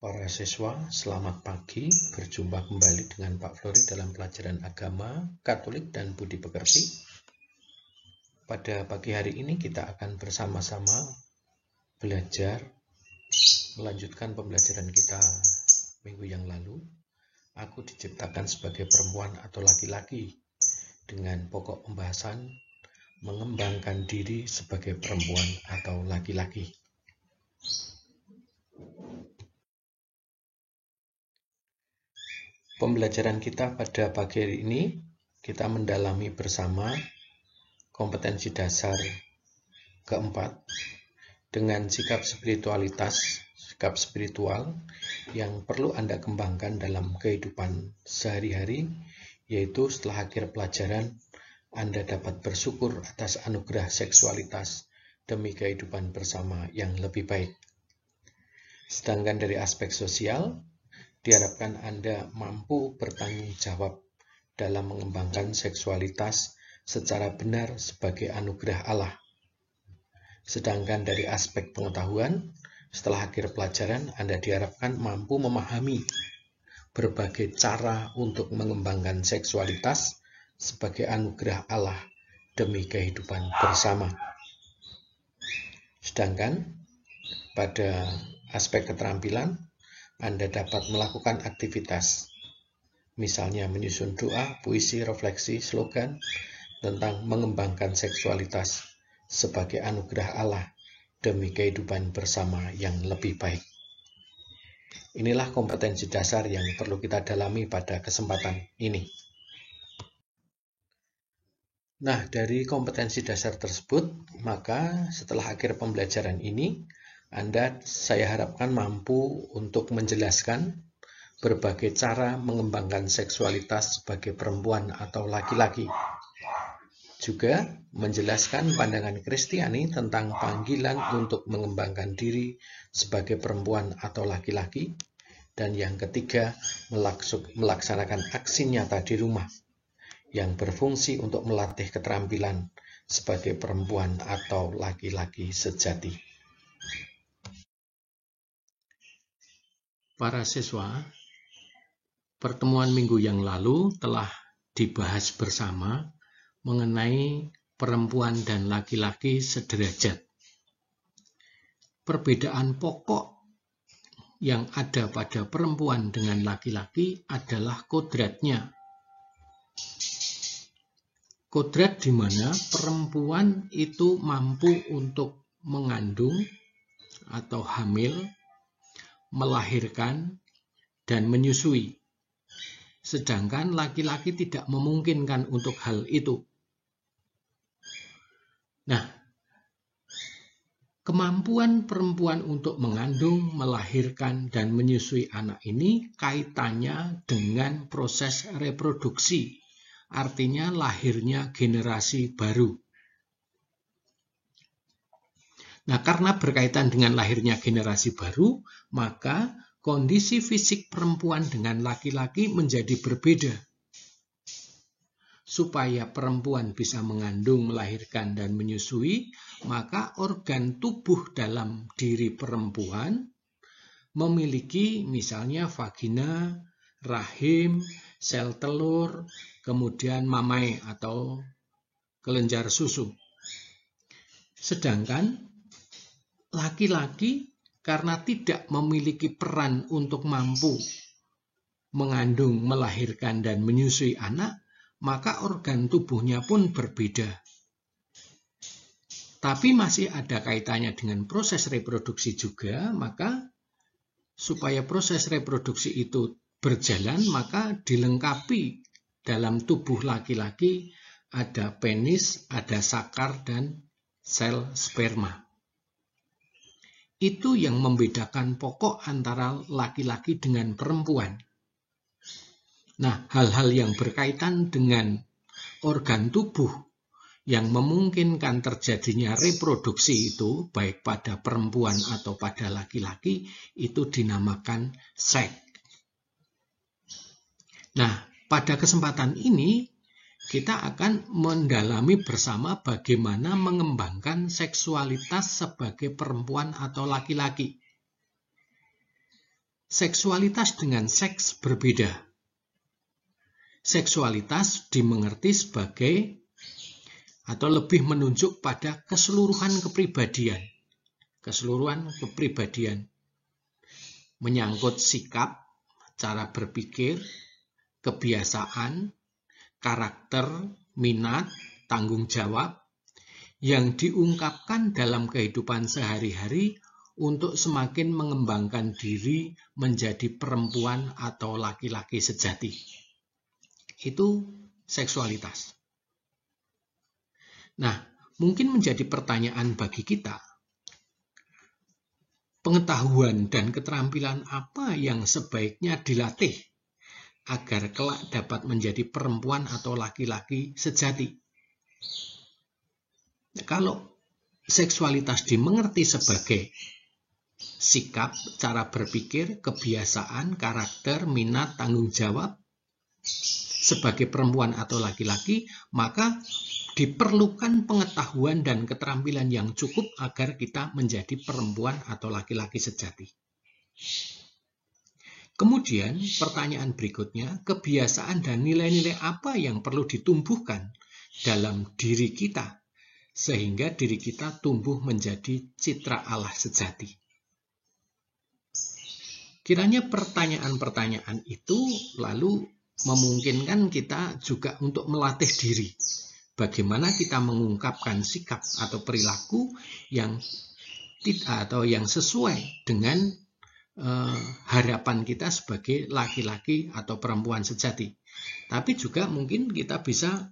Para siswa, selamat pagi. Berjumpa kembali dengan Pak Flori dalam pelajaran agama, Katolik, dan Budi Pekerti. Pada pagi hari ini kita akan bersama-sama belajar, melanjutkan pembelajaran kita minggu yang lalu. Aku diciptakan sebagai perempuan atau laki-laki dengan pokok pembahasan mengembangkan diri sebagai perempuan atau laki-laki. Pembelajaran kita pada pagi hari ini, kita mendalami bersama kompetensi dasar keempat dengan sikap spiritual yang perlu Anda kembangkan dalam kehidupan sehari-hari, yaitu setelah akhir pelajaran, Anda dapat bersyukur atas anugerah seksualitas demi kehidupan bersama yang lebih baik. Sedangkan dari aspek sosial, diharapkan Anda mampu bertanggung jawab dalam mengembangkan seksualitas secara benar sebagai anugerah Allah. Sedangkan dari aspek pengetahuan, setelah akhir pelajaran, Anda diharapkan mampu memahami berbagai cara untuk mengembangkan seksualitas sebagai anugerah Allah demi kehidupan bersama. Sedangkan pada aspek keterampilan, Anda dapat melakukan aktivitas, misalnya menyusun doa, puisi, refleksi, slogan tentang mengembangkan seksualitas sebagai anugerah Allah demi kehidupan bersama yang lebih baik. Inilah kompetensi dasar yang perlu kita dalami pada kesempatan ini. Nah, dari kompetensi dasar tersebut, maka setelah akhir pembelajaran ini, saya harapkan mampu untuk menjelaskan berbagai cara mengembangkan seksualitas sebagai perempuan atau laki-laki. Juga menjelaskan pandangan Kristiani tentang panggilan untuk mengembangkan diri sebagai perempuan atau laki-laki. Dan yang ketiga, melaksanakan aksi nyata di rumah yang berfungsi untuk melatih keterampilan sebagai perempuan atau laki-laki sejati. Para siswa, pertemuan minggu yang lalu telah dibahas bersama mengenai perempuan dan laki-laki sederajat. Perbedaan pokok yang ada pada perempuan dengan laki-laki adalah kodratnya. Kodrat di mana perempuan itu mampu untuk mengandung atau hamil, melahirkan, dan menyusui. Sedangkan laki-laki tidak memungkinkan untuk hal itu. Nah, kemampuan perempuan untuk mengandung, melahirkan, dan menyusui anak ini kaitannya dengan proses reproduksi, artinya lahirnya generasi baru. Nah, karena berkaitan dengan lahirnya generasi baru, maka kondisi fisik perempuan dengan laki-laki menjadi berbeda. Supaya perempuan bisa mengandung, melahirkan, dan menyusui, maka organ tubuh dalam diri perempuan memiliki misalnya vagina, rahim, sel telur, kemudian mamai atau kelenjar susu. Sedangkan laki-laki karena tidak memiliki peran untuk mampu mengandung, melahirkan, dan menyusui anak, maka organ tubuhnya pun berbeda. Tapi masih ada kaitannya dengan proses reproduksi juga, maka supaya proses reproduksi itu berjalan, maka dilengkapi dalam tubuh laki-laki ada penis, ada sakar, dan sel sperma. Itu yang membedakan pokok antara laki-laki dengan perempuan. Nah, hal-hal yang berkaitan dengan organ tubuh yang memungkinkan terjadinya reproduksi itu, baik pada perempuan atau pada laki-laki, itu dinamakan seks. Nah, pada kesempatan ini, kita akan mendalami bersama bagaimana mengembangkan seksualitas sebagai perempuan atau laki-laki. seksualitas dengan seks berbeda. Seksualitas dimengerti sebagai atau lebih menunjuk pada keseluruhan kepribadian. Keseluruhan kepribadian menyangkut sikap, cara berpikir, kebiasaan, karakter, minat, tanggung jawab yang diungkapkan dalam kehidupan sehari-hari untuk semakin mengembangkan diri menjadi perempuan atau laki-laki sejati. Itu seksualitas. Nah, mungkin menjadi pertanyaan bagi kita, pengetahuan dan keterampilan apa yang sebaiknya dilatih agar kelak dapat menjadi perempuan atau laki-laki sejati? Kalau seksualitas dimengerti sebagai sikap, cara berpikir, kebiasaan, karakter, minat, tanggung jawab sebagai perempuan atau laki-laki, maka diperlukan pengetahuan dan keterampilan yang cukup agar kita menjadi perempuan atau laki-laki sejati. Kemudian pertanyaan berikutnya, kebiasaan dan nilai-nilai apa yang perlu ditumbuhkan dalam diri kita sehingga diri kita tumbuh menjadi citra Allah sejati? Kiranya pertanyaan-pertanyaan itu lalu memungkinkan kita juga untuk melatih diri. Bagaimana kita mengungkapkan sikap atau perilaku yang sesuai dengan harapan kita sebagai laki-laki atau perempuan sejati. Tapi juga mungkin kita bisa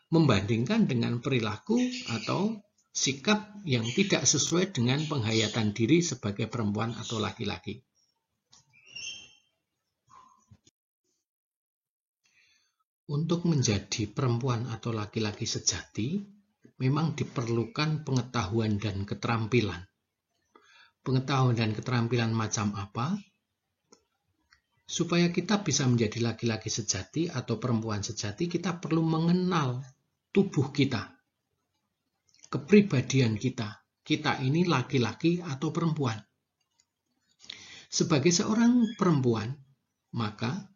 membandingkan dengan perilaku atau sikap yang tidak sesuai dengan penghayatan diri sebagai perempuan atau laki-laki. Untuk menjadi perempuan atau laki-laki sejati, memang diperlukan pengetahuan dan keterampilan. Pengetahuan dan keterampilan macam apa? Supaya kita bisa menjadi laki-laki sejati atau perempuan sejati, kita perlu mengenal tubuh kita, kepribadian kita. Kita ini laki-laki atau perempuan. Sebagai seorang perempuan, maka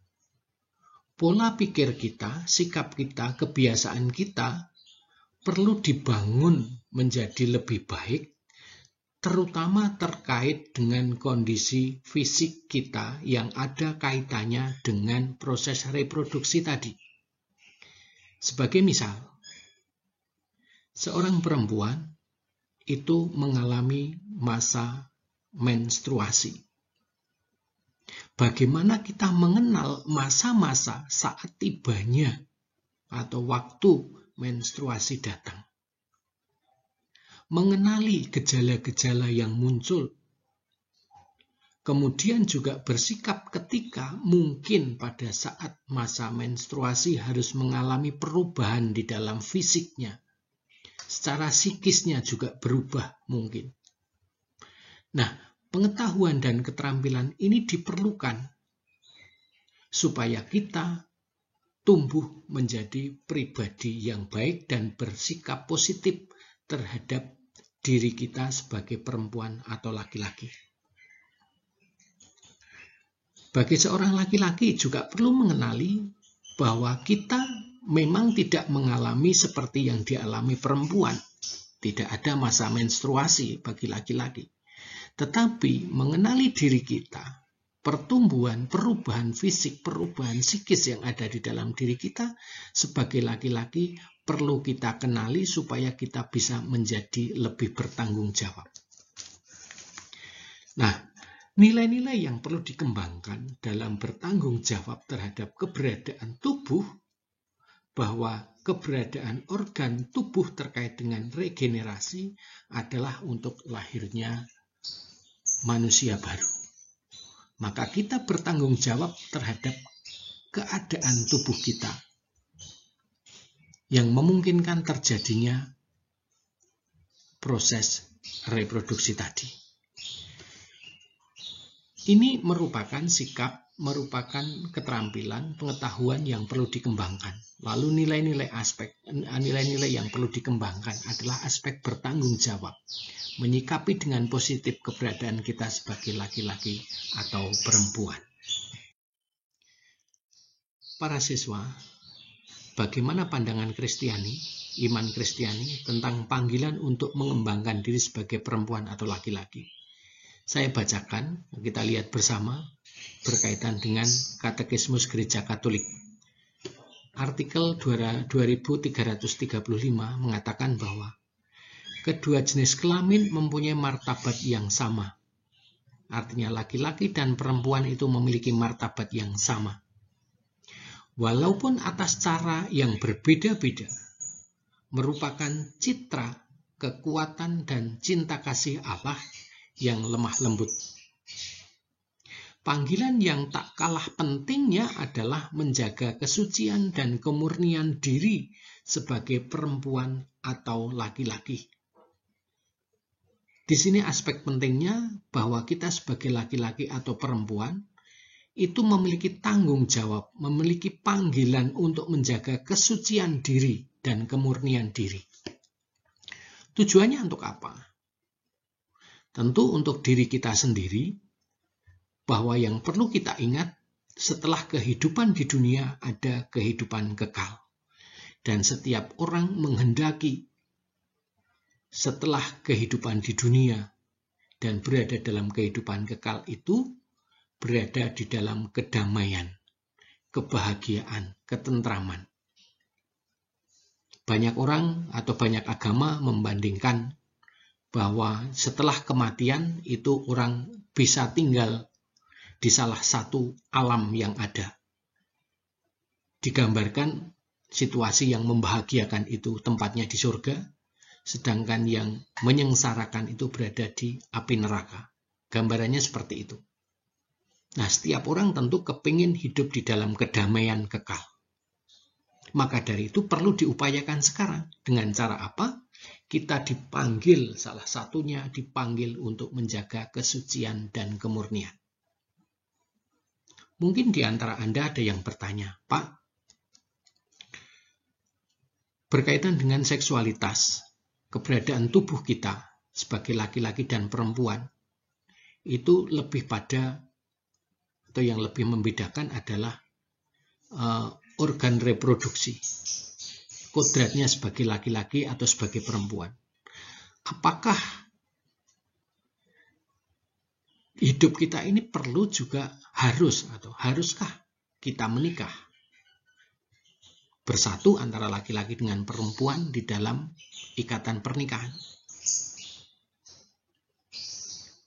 pola pikir kita, sikap kita, kebiasaan kita perlu dibangun menjadi lebih baik, terutama terkait dengan kondisi fisik kita yang ada kaitannya dengan proses reproduksi tadi. Sebagai misal, seorang perempuan itu mengalami masa menstruasi. Bagaimana kita mengenal masa-masa saat tibanya atau waktu menstruasi datang? Mengenali gejala-gejala yang muncul. Kemudian juga bersikap ketika mungkin pada saat masa menstruasi harus mengalami perubahan di dalam fisiknya. Secara psikisnya juga berubah mungkin. Nah, pengetahuan dan keterampilan ini diperlukan supaya kita tumbuh menjadi pribadi yang baik dan bersikap positif terhadap diri kita sebagai perempuan atau laki-laki. Bagi seorang laki-laki juga perlu mengenali bahwa kita memang tidak mengalami seperti yang dialami perempuan. Tidak ada masa menstruasi bagi laki-laki. Tetapi mengenali diri kita, pertumbuhan, perubahan fisik, perubahan psikis yang ada di dalam diri kita sebagai laki-laki perlu kita kenali supaya kita bisa menjadi lebih bertanggung jawab. Nah, nilai-nilai yang perlu dikembangkan dalam bertanggung jawab terhadap keberadaan tubuh, bahwa keberadaan organ tubuh terkait dengan regenerasi adalah untuk lahirnya manusia baru. Maka kita bertanggung jawab terhadap keadaan tubuh kita yang memungkinkan terjadinya proses reproduksi tadi. Ini merupakan sikap, merupakan keterampilan, pengetahuan yang perlu dikembangkan. Lalu nilai-nilai yang perlu dikembangkan adalah aspek bertanggung jawab, menyikapi dengan positif keberadaan kita sebagai laki-laki atau perempuan. Para siswa, bagaimana pandangan Kristiani, iman Kristiani tentang panggilan untuk mengembangkan diri sebagai perempuan atau laki-laki? Saya bacakan, kita lihat bersama berkaitan dengan Katekismus Gereja Katolik. Artikel 2335 mengatakan bahwa kedua jenis kelamin mempunyai martabat yang sama. Artinya laki-laki dan perempuan itu memiliki martabat yang sama. Walaupun atas cara yang berbeda-beda, merupakan citra, kekuatan, dan cinta kasih Allah yang lemah lembut. Panggilan yang tak kalah pentingnya adalah menjaga kesucian dan kemurnian diri sebagai perempuan atau laki-laki. Di sini aspek pentingnya bahwa kita sebagai laki-laki atau perempuan itu memiliki tanggung jawab, memiliki panggilan untuk menjaga kesucian diri dan kemurnian diri. Tujuannya untuk apa? Tentu untuk diri kita sendiri, bahwa yang perlu kita ingat, setelah kehidupan di dunia ada kehidupan kekal. Dan setiap orang menghendaki setelah kehidupan di dunia dan berada dalam kehidupan kekal itu, berada di dalam kedamaian, kebahagiaan, ketentraman. Banyak orang atau banyak agama membandingkan bahwa setelah kematian itu orang bisa tinggal di salah satu alam yang ada. Digambarkan situasi yang membahagiakan itu tempatnya di surga, sedangkan yang menyengsarakan itu berada di api neraka. Gambarannya seperti itu. Nah, setiap orang tentu kepingin hidup di dalam kedamaian kekal. Maka dari itu perlu diupayakan sekarang. Dengan cara apa? Kita dipanggil, salah satunya dipanggil untuk menjaga kesucian dan kemurnian. Mungkin di antara Anda ada yang bertanya, Pak, berkaitan dengan seksualitas, keberadaan tubuh kita sebagai laki-laki dan perempuan, itu lebih pada, atau yang lebih membedakan adalah organ reproduksi. Kodratnya sebagai laki-laki atau sebagai perempuan. Apakah hidup kita ini perlu juga haruskah kita menikah? Bersatu antara laki-laki dengan perempuan di dalam ikatan pernikahan.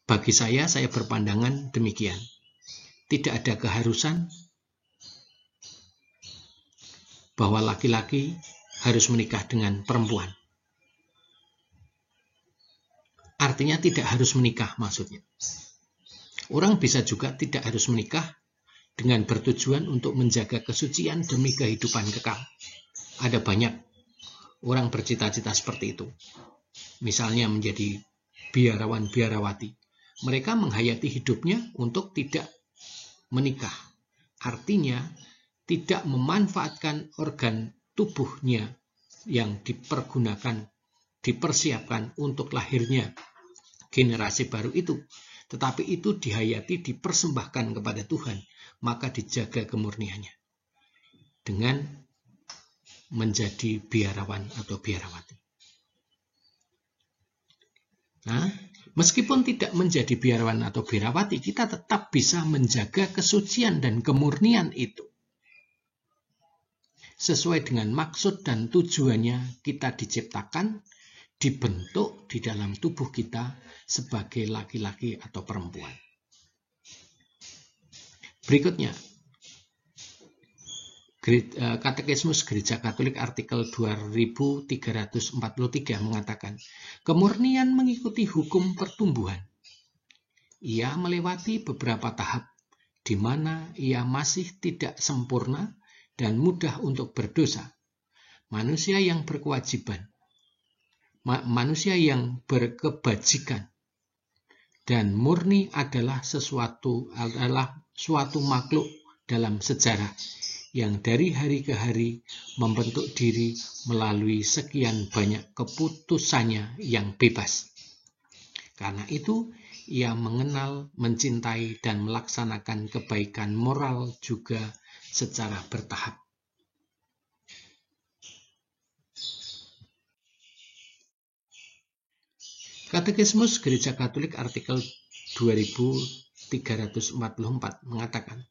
Bagi saya berpandangan demikian. Tidak ada keharusan bahwa laki-laki harus menikah dengan perempuan. Artinya tidak harus menikah maksudnya. Orang bisa juga tidak harus menikah dengan bertujuan untuk menjaga kesucian demi kehidupan kekal. Ada banyak orang bercita-cita seperti itu. Misalnya menjadi biarawan-biarawati. Mereka menghayati hidupnya untuk tidak menikah. Artinya tidak memanfaatkan organ tubuhnya yang dipersiapkan untuk lahirnya generasi baru itu. Tetapi itu dihayati, dipersembahkan kepada Tuhan, maka dijaga kemurniannya dengan menjadi biarawan atau biarawati. Nah, meskipun tidak menjadi biarawan atau biarawati, kita tetap bisa menjaga kesucian dan kemurnian itu. Sesuai dengan maksud dan tujuannya kita diciptakan, dibentuk di dalam tubuh kita sebagai laki-laki atau perempuan. Berikutnya, Katekismus Gereja Katolik artikel 2343 mengatakan, kemurnian mengikuti hukum pertumbuhan. Ia melewati beberapa tahap di mana ia masih tidak sempurna dan mudah untuk berdosa. Manusia yang berkewajiban, manusia yang berkebajikan, dan murni adalah suatu makhluk dalam sejarah yang dari hari ke hari membentuk diri melalui sekian banyak keputusannya yang bebas. Karena itu, ia mengenal, mencintai, dan melaksanakan kebaikan moral juga secara bertahap. Katekismus Gereja Katolik artikel 2344 mengatakan,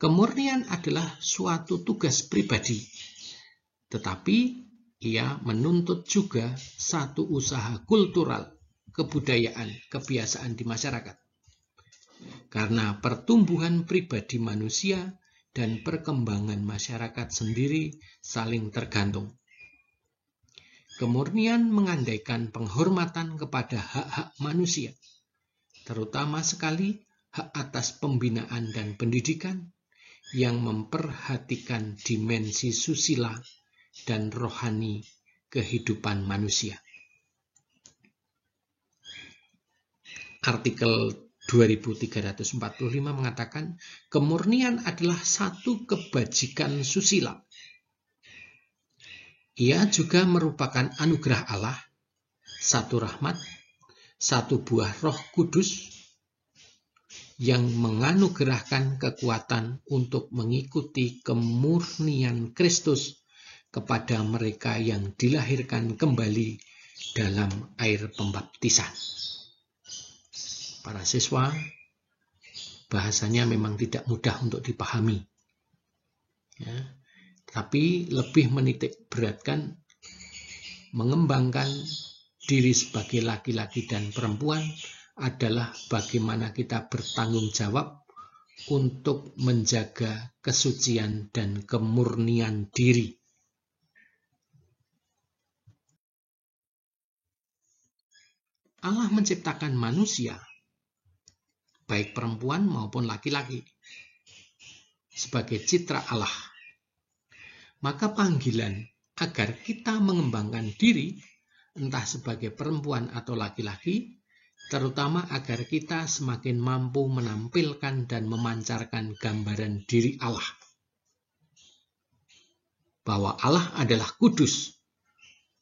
kemurnian adalah suatu tugas pribadi, tetapi ia menuntut juga satu usaha kultural, kebudayaan, kebiasaan di masyarakat. Karena pertumbuhan pribadi manusia dan perkembangan masyarakat sendiri saling tergantung. Kemurnian mengandaikan penghormatan kepada hak-hak manusia, terutama sekali hak atas pembinaan dan pendidikan yang memperhatikan dimensi susila dan rohani kehidupan manusia. Artikel 2345 mengatakan, kemurnian adalah satu kebajikan susila. Ia juga merupakan anugerah Allah, satu rahmat, satu buah Roh Kudus yang menganugerahkan kekuatan untuk mengikuti kemurnian Kristus kepada mereka yang dilahirkan kembali dalam air pembaptisan. Para siswa, bahasanya memang tidak mudah untuk dipahami, ya, tapi lebih menitik beratkan mengembangkan diri sebagai laki-laki dan perempuan adalah bagaimana kita bertanggung jawab untuk menjaga kesucian dan kemurnian diri. Allah menciptakan manusia, baik perempuan maupun laki-laki, sebagai citra Allah. Maka panggilan agar kita mengembangkan diri, entah sebagai perempuan atau laki-laki, terutama agar kita semakin mampu menampilkan dan memancarkan gambaran diri Allah. Bahwa Allah adalah kudus,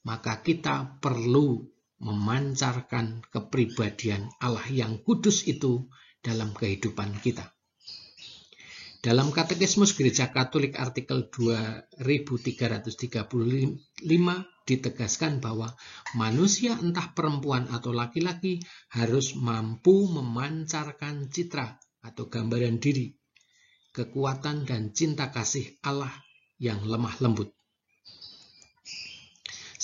maka kita perlu memancarkan kepribadian Allah yang kudus itu dalam kehidupan kita. Dalam Katekismus Gereja Katolik artikel 2335 ditegaskan bahwa manusia entah perempuan atau laki-laki harus mampu memancarkan citra atau gambaran diri, kekuatan dan cinta kasih Allah yang lemah lembut.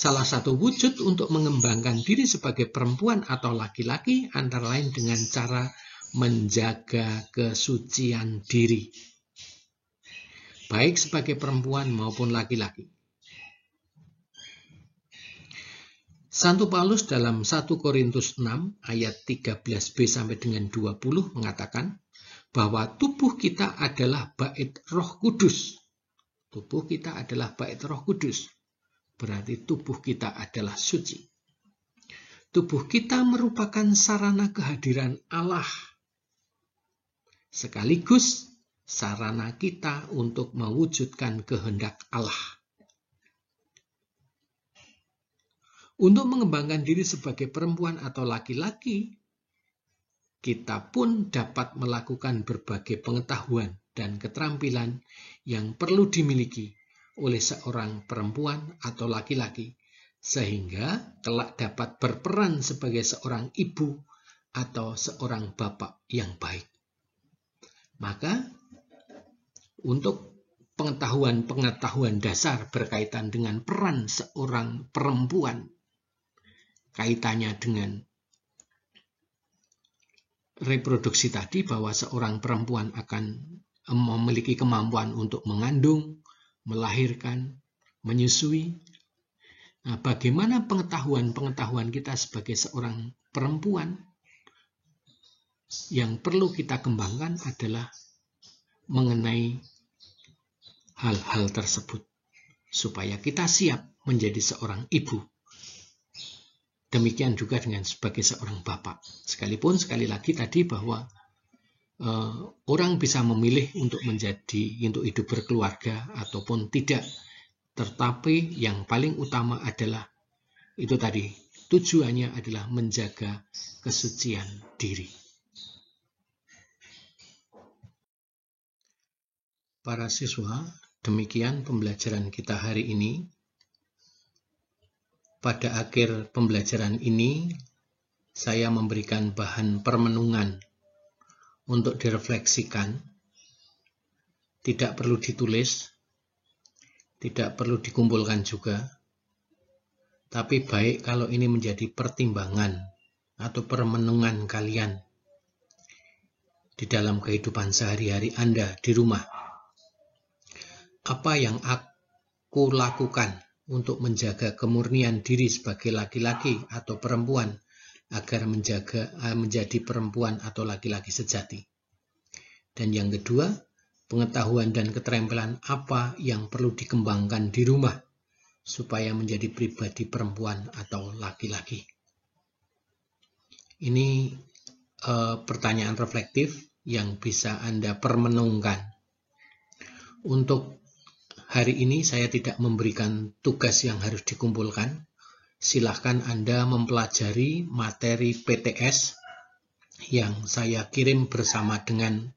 Salah satu wujud untuk mengembangkan diri sebagai perempuan atau laki-laki antara lain dengan cara menjaga kesucian diri, baik sebagai perempuan maupun laki-laki. Santo Paulus dalam 1 Korintus 6 ayat 13b sampai dengan 20 mengatakan bahwa tubuh kita adalah bait Roh Kudus. Tubuh kita adalah bait Roh Kudus. Berarti tubuh kita adalah suci. Tubuh kita merupakan sarana kehadiran Allah, sekaligus sarana kita untuk mewujudkan kehendak Allah. Untuk mengembangkan diri sebagai perempuan atau laki-laki, kita pun dapat melakukan berbagai pengetahuan dan keterampilan yang perlu dimiliki oleh seorang perempuan atau laki-laki, sehingga kelak dapat berperan sebagai seorang ibu atau seorang bapak yang baik. Maka, untuk pengetahuan dasar berkaitan dengan peran seorang perempuan, kaitannya dengan reproduksi tadi, bahwa seorang perempuan akan memiliki kemampuan untuk mengandung, melahirkan, menyusui. Nah, bagaimana pengetahuan kita sebagai seorang perempuan? Yang perlu kita kembangkan adalah mengenai hal-hal tersebut, supaya kita siap menjadi seorang ibu. Demikian juga dengan sebagai seorang bapak. Sekalipun sekali lagi tadi bahwa orang bisa memilih untuk hidup berkeluarga ataupun tidak. Tetapi yang paling utama adalah itu tadi, tujuannya adalah menjaga kesucian diri. Para siswa, demikian pembelajaran kita hari ini. Pada akhir pembelajaran ini, saya memberikan bahan permenungan untuk direfleksikan. Tidak perlu ditulis, tidak perlu dikumpulkan juga, tapi baik kalau ini menjadi pertimbangan atau permenungan kalian di dalam kehidupan sehari-hari Anda di rumah. Apa yang aku lakukan untuk menjaga kemurnian diri sebagai laki-laki atau perempuan agar menjadi perempuan atau laki-laki sejati. Dan yang kedua, pengetahuan dan keterampilan apa yang perlu dikembangkan di rumah supaya menjadi pribadi perempuan atau laki-laki. Ini pertanyaan reflektif yang bisa Anda permenungkan. Untuk hari ini saya tidak memberikan tugas yang harus dikumpulkan. Silahkan Anda mempelajari materi PTS yang saya kirim bersama dengan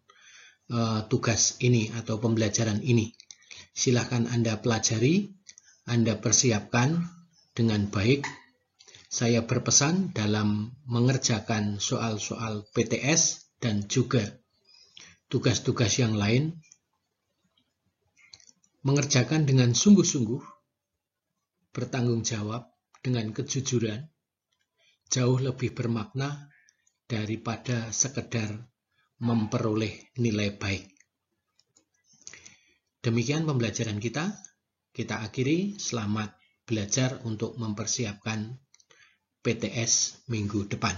tugas ini atau pembelajaran ini. Silahkan Anda pelajari, Anda persiapkan dengan baik. Saya berpesan dalam mengerjakan soal-soal PTS dan juga tugas-tugas yang lain, mengerjakan dengan sungguh-sungguh, bertanggung jawab dengan kejujuran, jauh lebih bermakna daripada sekedar memperoleh nilai baik. Demikian pembelajaran kita akhiri. Selamat belajar untuk mempersiapkan PTS minggu depan.